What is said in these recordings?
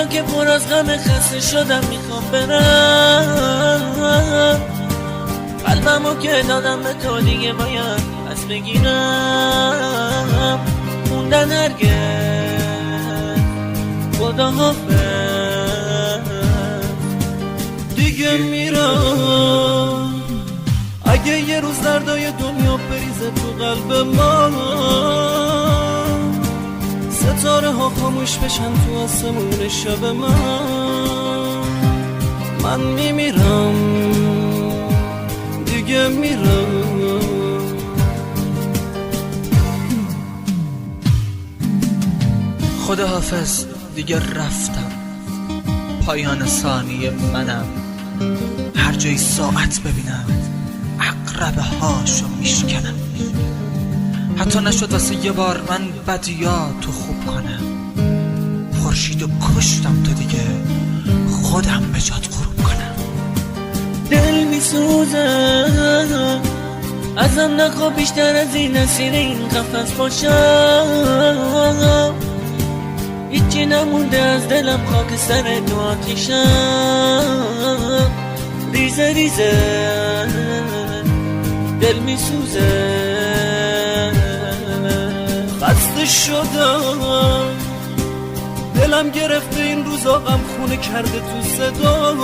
دنیا که پر از غم، خسته شدم میخوام برم. قلبمو که دادم به تو دیگه باید از بگیرم. موندن هرگز خدا حافظ دیگه میرم. اگه یه روز دردای دنیا بریزه تو قلب من، ستاره ها خاموش بشن تو آسمون شب من میمیرم دیگه میرم. خدا حافظ دیگه رفتم، پایان ثانیه منم. هر جای ساعت ببینم عقربه هاشو میشکنم. حتی نشد واسه یه بار من بدیاتو خوب کنم. خورشیدو کشتم تو دیگه خودم به جات غروب کنم. دل میسوزه ازم، نخوا بیشتر از این اسیر این قفس باشم. هیچی نمونده از دلم، خاک سر تو آتیشم. ریزه ریزه دل میسوزه، خسته شدم، دلم گرفته این روزا، غم خونه کرده تو صدا.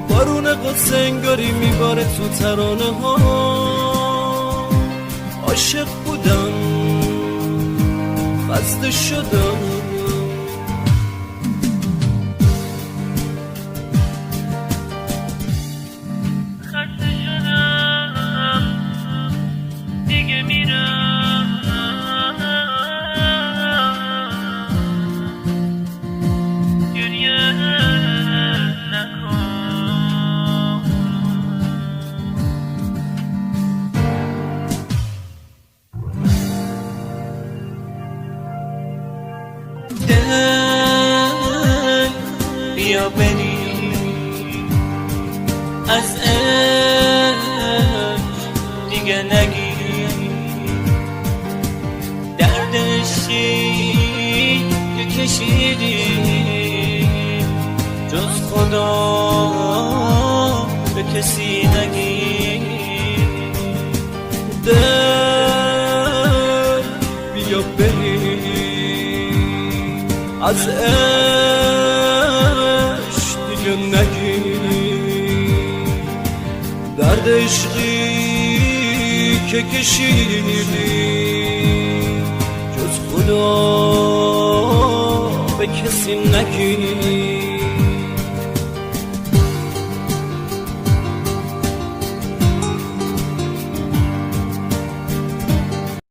بارون قدس انگاری میباره تو ترانه ها. عاشق بودم خسته شدم. دیگه میرم. گریه نکن. دل بیا بری از دیگه نگی. دردشی که کشیدی جز خدا به کسی نگی. دل بیا بری از عشق دیگه نگی. درد عشقی که کشیدی جز خدا به کسی نگی.